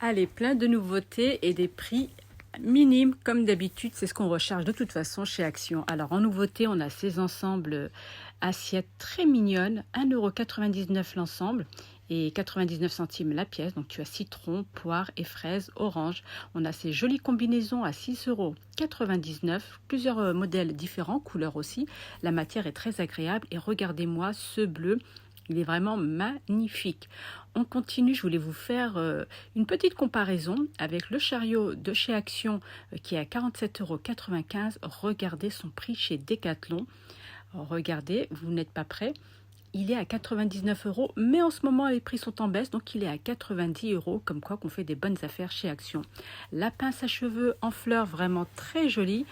Allez, plein de nouveautés et des prix minimes comme d'habitude, c'est ce qu'on recherche de toute façon chez Action. Alors en nouveauté, on a ces ensembles assiettes très mignonnes, 1,99 € l'ensemble et 99 centimes la pièce. Donc tu as citron, poire et fraises, orange. On a ces jolies combinaisons à 6,99 €, plusieurs modèles différents, couleurs aussi. La matière est très agréable et regardez-moi ce bleu. Il est vraiment magnifique. On continue, je voulais vous faire une petite comparaison avec le chariot de chez Action qui est à 47,95 €. Regardez son prix chez Decathlon. Regardez, vous n'êtes pas prêts. Il est à 99 €, mais en ce moment les prix sont en baisse, donc il est à 90 €, comme quoi qu'on fait des bonnes affaires chez Action. La pince à cheveux en fleurs, vraiment très jolie,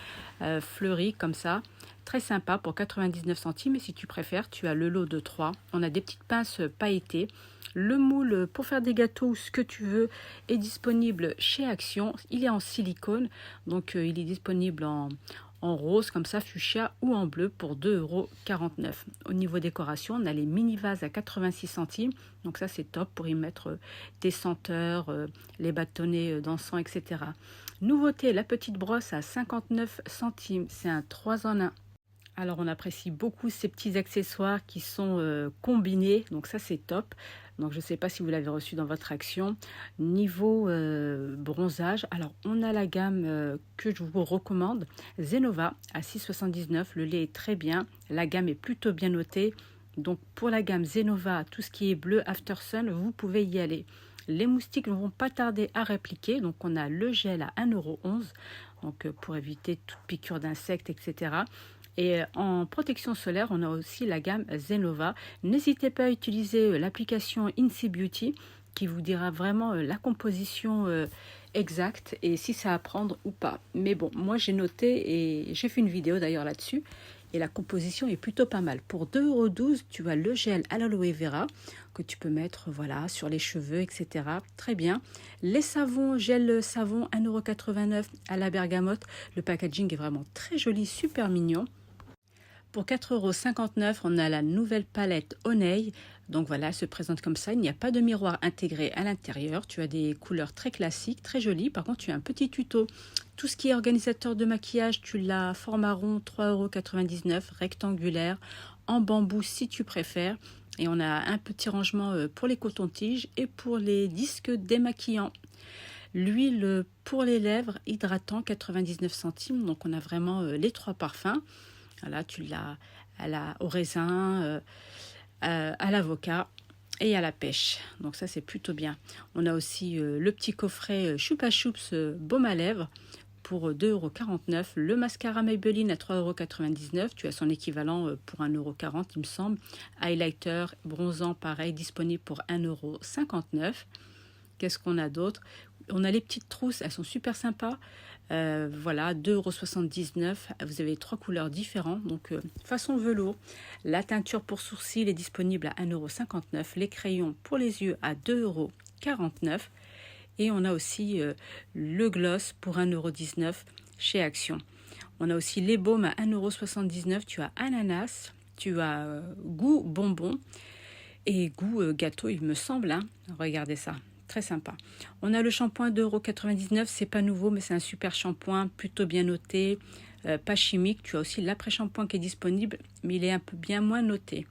fleurie comme ça, très sympa pour 99 centimes. Et si tu préfères, tu as le lot de 3. On a des petites pinces pailletées. Le moule pour faire des gâteaux ou ce que tu veux est disponible chez Action. Il est en silicone, donc il est disponible en rose comme ça, fuchsia ou en bleu pour 2,49 €. Au niveau décoration, on a les mini vases à 86 centimes. Donc ça, c'est top pour y mettre des senteurs, les bâtonnets d'encens, etc. Nouveauté, la petite brosse à 59 centimes. C'est un 3 en 1. Alors on apprécie beaucoup ces petits accessoires qui sont combinés, donc ça c'est top. Donc je ne sais pas si vous l'avez reçu dans votre Action. Niveau bronzage, alors on a la gamme que je vous recommande, Zenova à 6,79 €. Le lait est très bien, la gamme est plutôt bien notée. Donc pour la gamme Zenova, tout ce qui est bleu After Sun, vous pouvez y aller. Les moustiques ne vont pas tarder à répliquer, donc on a le gel à 1,11 €, donc pour éviter toute piqûre d'insectes, etc. Et en protection solaire, on a aussi la gamme Zenova. N'hésitez pas à utiliser l'application INSEE Beauty qui vous dira vraiment la composition exacte et si c'est à prendre ou pas. Mais bon, moi j'ai noté et j'ai fait une vidéo d'ailleurs là-dessus. Et la composition est plutôt pas mal. Pour 2,12 €, tu as le gel à l'aloe vera que tu peux mettre voilà, sur les cheveux, etc. Très bien. Les savons, gel savon 1,89 € à la bergamote. Le packaging est vraiment très joli, super mignon. Pour 4,59 €, on a la nouvelle palette Honey. Donc voilà, elle se présente comme ça. Il n'y a pas de miroir intégré à l'intérieur. Tu as des couleurs très classiques, très jolies. Par contre, tu as un petit tuto. Tout ce qui est organisateur de maquillage, tu l'as format rond, 3,99 €, rectangulaire, en bambou si tu préfères. Et on a un petit rangement pour les cotons-tiges et pour les disques démaquillants. L'huile pour les lèvres, hydratant, 99 centimes. Donc on a vraiment les 3 parfums. Voilà, tu l'as au raisin, à l'avocat et à la pêche. Donc ça, c'est plutôt bien. On a aussi le petit coffret Choupa Choups baume à lèvres pour 2,49 €. Le mascara Maybelline à 3,99 €. Tu as son équivalent pour 1,40 €, il me semble. Highlighter bronzant, pareil, disponible pour 1,59 €. Qu'est-ce qu'on a d'autre? On a les petites trousses, elles sont super sympas. Voilà, 2,79 €. Vous avez 3 couleurs différentes, donc façon velours. La teinture pour sourcils est disponible à 1,59 €. Les crayons pour les yeux à 2,49 €. Et on a aussi le gloss pour 1,19 € chez Action. On a aussi les baumes à 1,79 €. Tu as ananas, tu as goût bonbon et goût gâteau, il me semble. Hein. Regardez ça. Très sympa. On a le shampoing 2,99 €. C'est pas nouveau, mais c'est un super shampoing, plutôt bien noté, pas chimique. Tu as aussi l'après-shampoing qui est disponible, mais il est un peu bien moins noté.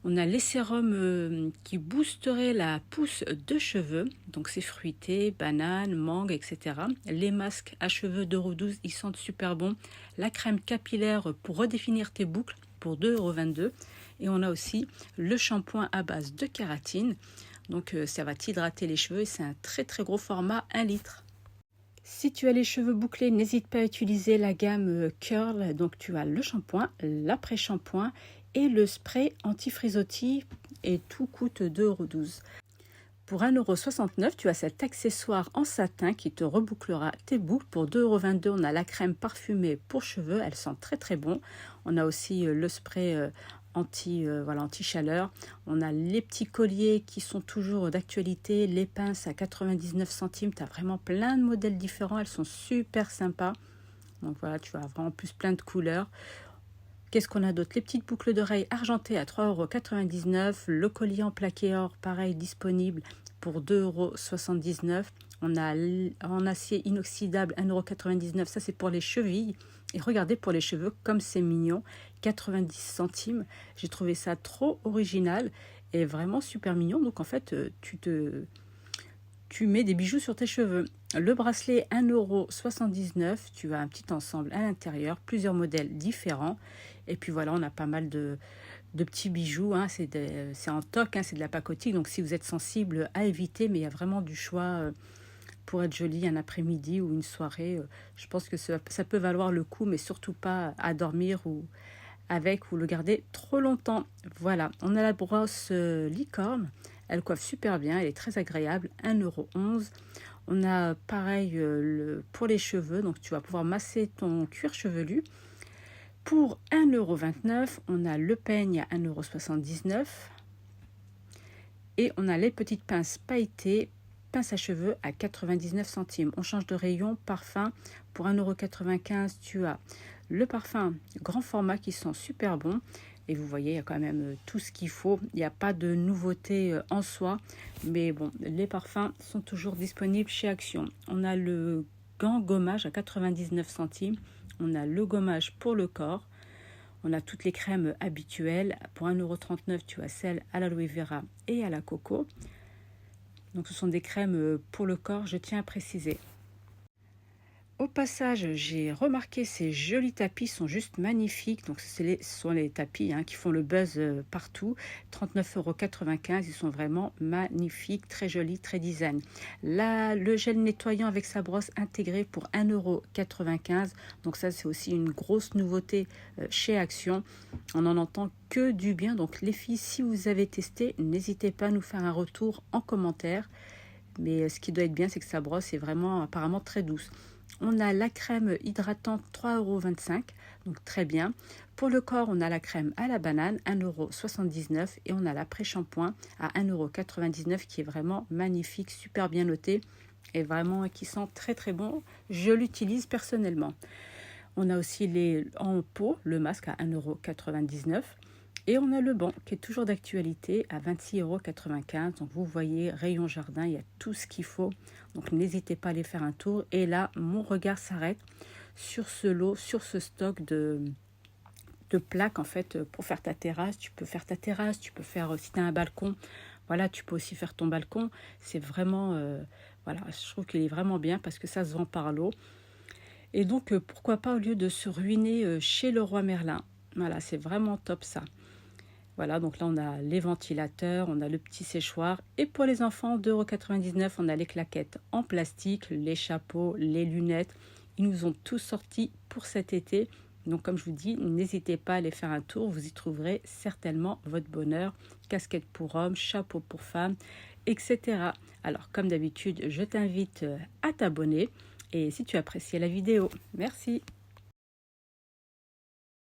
On a les sérums qui boosteraient la pousse de cheveux. Donc c'est fruité, banane, mangue, etc. Les masques à cheveux 2,12 €, ils sentent super bon. La crème capillaire pour redéfinir tes boucles pour 2,22 €. Et on a aussi le shampoing à base de kératine. Donc ça va t'hydrater les cheveux et c'est un très très gros format 1 litre. Si tu as les cheveux bouclés, n'hésite pas à utiliser la gamme Curl. Donc tu as le shampoing, l'après-shampoing et le spray anti-frisottis et tout coûte 2,12 €. Pour 1,69 €, tu as cet accessoire en satin qui te rebouclera tes boucles. Pour 2,22 €, on a la crème parfumée pour cheveux. Elle sent très très bon. On a aussi le spray anti-chaleur. On a les petits colliers qui sont toujours d'actualité. Les pinces à 99 centimes. Tu as vraiment plein de modèles différents. Elles sont super sympas. Donc voilà, tu as vraiment plus plein de couleurs. Qu'est-ce qu'on a d'autre? Les petites boucles d'oreilles argentées à 3,99 €. Le collier en plaqué or, pareil, disponible pour 2,79 €. On a en acier inoxydable 1,99 €. Ça, c'est pour les chevilles. Et regardez pour les cheveux, comme c'est mignon, 90 centimes. J'ai trouvé ça trop original et vraiment super mignon. Donc, en fait, tu mets des bijoux sur tes cheveux. Le bracelet 1,79 €. Tu as un petit ensemble à l'intérieur, plusieurs modèles différents. Et puis voilà, on a pas mal de petits bijoux. Hein. C'est en toc, hein, c'est de la pacotille. Donc si vous êtes sensible, à éviter. Mais il y a vraiment du choix pour être joli un après-midi ou une soirée. Je pense que ça peut valoir le coup, mais surtout pas à dormir ou avec ou le garder trop longtemps. Voilà, on a la brosse licorne. Elle coiffe super bien, elle est très agréable, 1,11 €. On a pareil pour les cheveux, donc tu vas pouvoir masser ton cuir chevelu. Pour 1,29 €, on a le peigne à 1,79 €. Et on a les petites pinces pailletées, pince à cheveux à 99 centimes. On change de rayon. Parfum, pour 1,95 €, tu as le parfum grand format qui sent super bon. Et vous voyez, il y a quand même tout ce qu'il faut. Il n'y a pas de nouveauté en soi. Mais bon, les parfums sont toujours disponibles chez Action. On a le gant gommage à 99 centimes. On a le gommage pour le corps. On a toutes les crèmes habituelles. Pour 1,39 €, tu as celle à l'aloe vera et à la coco. Donc ce sont des crèmes pour le corps, je tiens à préciser. Au passage, j'ai remarqué ces jolis tapis sont juste magnifiques. Donc ce sont les tapis qui font le buzz partout. 39,95 €, ils sont vraiment magnifiques, très jolis, très design. Là, le gel nettoyant avec sa brosse intégrée pour 1,95 €. Donc ça, c'est aussi une grosse nouveauté chez Action. On n'en entend que du bien. Donc les filles, si vous avez testé, n'hésitez pas à nous faire un retour en commentaire. Mais ce qui doit être bien, c'est que sa brosse est vraiment apparemment très douce. On a la crème hydratante 3,25 €, donc très bien. Pour le corps, on a la crème à la banane 1,79 € et on a l'après-shampoing à 1,99 € qui est vraiment magnifique, super bien noté et vraiment qui sent très très bon. Je l'utilise personnellement. On a aussi en pot, le masque à 1,99 €. Et on a le banc qui est toujours d'actualité à 26,95 €. Donc vous voyez, rayon jardin, il y a tout ce qu'il faut. Donc n'hésitez pas à aller faire un tour. Et là, mon regard s'arrête sur ce lot, sur ce stock de plaques en fait pour faire ta terrasse. Tu peux faire ta terrasse, tu peux faire, si tu as un balcon, voilà, tu peux aussi faire ton balcon. C'est vraiment, voilà, je trouve qu'il est vraiment bien parce que ça se vend par lot. Et donc, pourquoi pas au lieu de se ruiner chez Leroy Merlin. Voilà, c'est vraiment top ça. Voilà, donc là, on a les ventilateurs, on a le petit séchoir. Et pour les enfants, 2,99 €, on a les claquettes en plastique, les chapeaux, les lunettes. Ils nous ont tous sortis pour cet été. Donc, comme je vous dis, n'hésitez pas à aller faire un tour. Vous y trouverez certainement votre bonheur. Casquette pour hommes, chapeau pour femmes, etc. Alors, comme d'habitude, je t'invite à t'abonner. Et si tu apprécies la vidéo, merci.